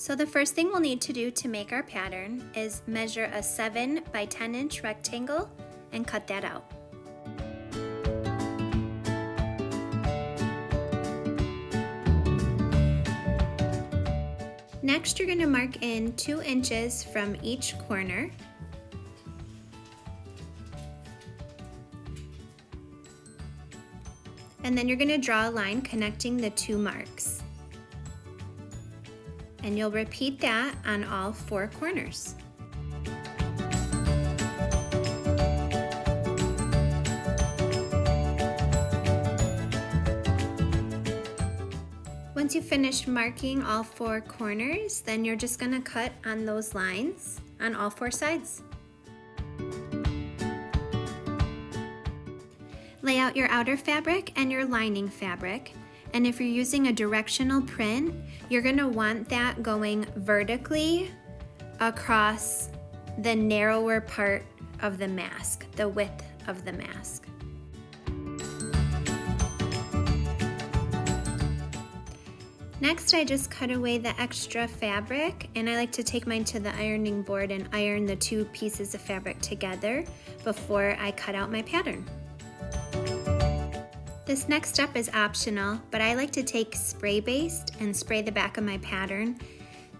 So the first thing we'll need to do to make our pattern is measure a 7 by 10 inch rectangle and cut that out. Next, you're going to mark in 2 inches from each corner. And then you're going to draw a line connecting the 2 marks. And you'll repeat that on all 4 corners. Once you finish marking all 4 corners, then you're just going to cut on those lines on all 4 sides. Lay out your outer fabric and your lining fabric. And if you're using a directional print, you're going to want that going vertically across the narrower part of the mask, the width of the mask. Next, I just cut away the extra fabric, and I like to take mine to the ironing board and iron the 2 pieces of fabric together before I cut out my pattern. This next step is optional, but I like to take spray baste and spray the back of my pattern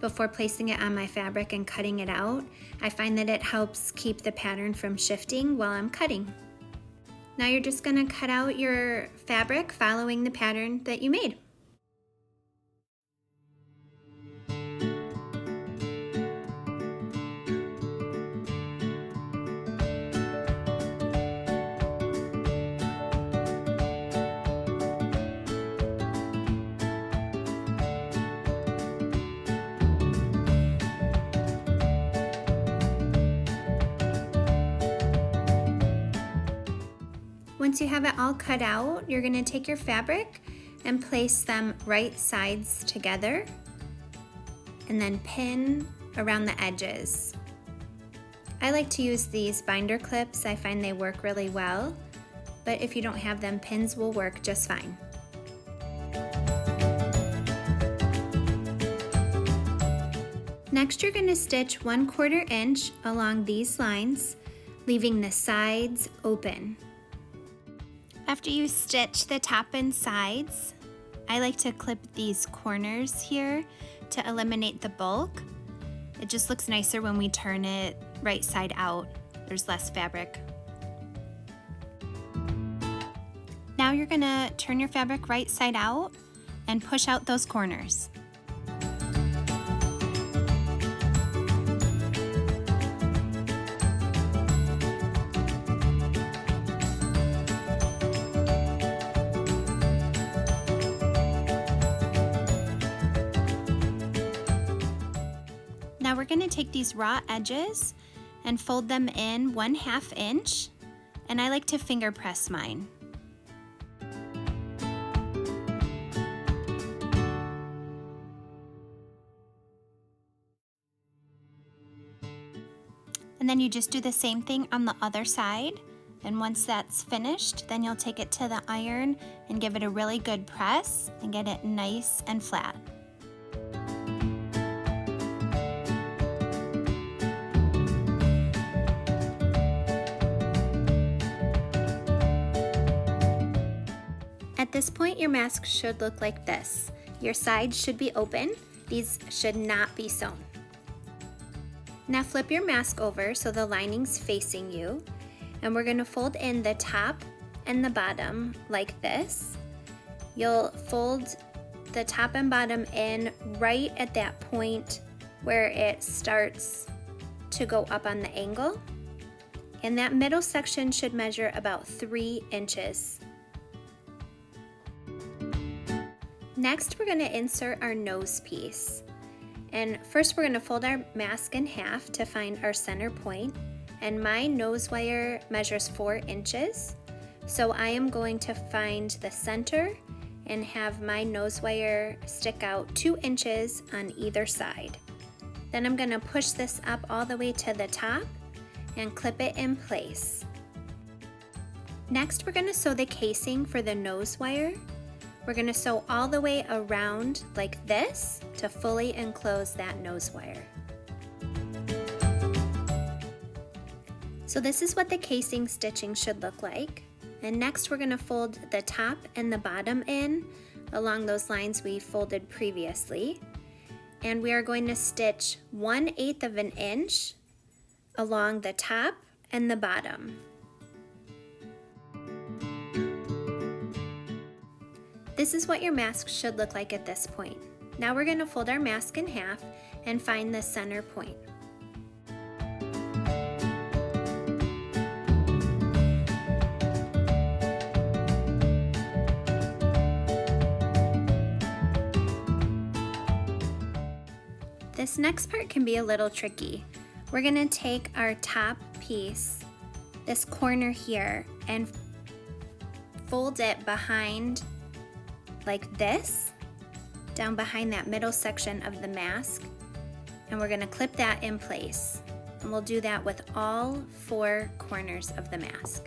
before placing it on my fabric and cutting it out. I find that it helps keep the pattern from shifting while I'm cutting. Now you're just going to cut out your fabric following the pattern that you made. Once you have it all cut out, you're going to take your fabric and place them right sides together and then pin around the edges. I like to use these binder clips. I find they work really well, but if you don't have them, pins will work just fine. Next, you're going to stitch 1/4 inch along these lines, leaving the sides open. After you stitch the top and sides, I like to clip these corners here to eliminate the bulk. It just looks nicer when we turn it right side out. There's less fabric. Now you're gonna turn your fabric right side out and push out those corners. Now we're going to take these raw edges and fold them in 1/2 inch, and I like to finger press mine. And then you just do the same thing on the other side, and once that's finished, then you'll take it to the iron and give it a really good press and get it nice and flat. At this point, your mask should look like this. Your sides should be open. These should not be sewn. Now flip your mask over so the lining's facing you, and we're going to fold in the top and the bottom like this. You'll fold the top and bottom in right at that point where it starts to go up on the angle, and that middle section should measure about 3 inches. Next, we're going to insert our nose piece. And first we're going to fold our mask in half to find our center point. And my nose wire measures 4 inches. So I am going to find the center and have my nose wire stick out 2 inches on either side. Then I'm going to push this up all the way to the top and clip it in place. Next, we're going to sew the casing for the nose wire. We're going to sew all the way around like this to fully enclose that nose wire. So this is what the casing stitching should look like. And next we're going to fold the top and the bottom in along those lines we folded previously. And we are going to stitch 1/8 of an inch along the top and the bottom. This is what your mask should look like at this point. Now we're going to fold our mask in half and find the center point. This next part can be a little tricky. We're going to take our top piece, this corner here, and fold it behind like this, down behind that middle section of the mask, and we're going to clip that in place. And we'll do that with all 4 corners of the mask.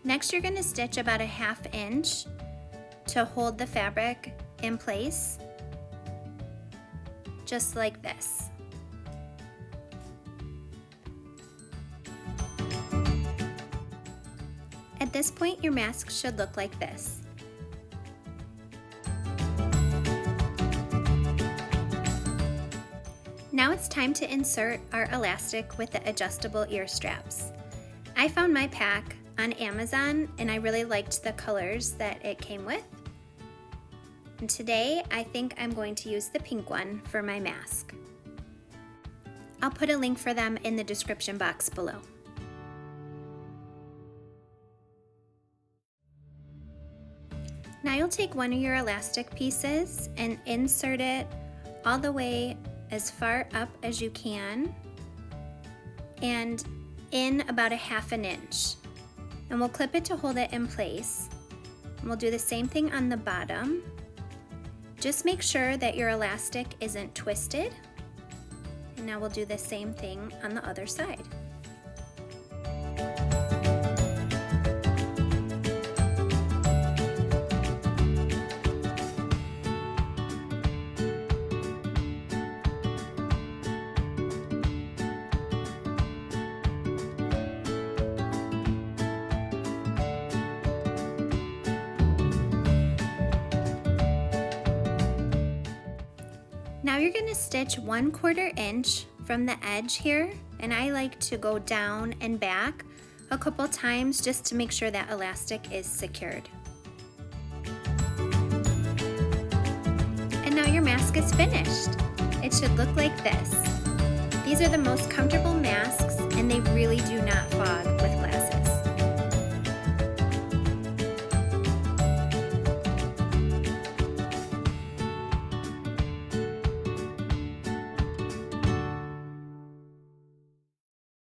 Next, you're going to stitch about a 1/2 inch to hold the fabric in place, just like this. At this point, your mask should look like this. Now it's time to insert our elastic with the adjustable ear straps. I found my pack on Amazon and I really liked the colors that it came with. And today I think I'm going to use the pink one for my mask. I'll put a link for them in the description box below. Now you'll take one of your elastic pieces and insert it all the way as far up as you can and in about a 1/2 inch. And we'll clip it to hold it in place. And we'll do the same thing on the bottom. Just make sure that your elastic isn't twisted. And now we'll do the same thing on the other side. Now you're going to stitch 1/4 inch from the edge here, and I like to go down and back a couple times just to make sure that elastic is secured. And now your mask is finished. It should look like this. These are the most comfortable masks and they really do not fog with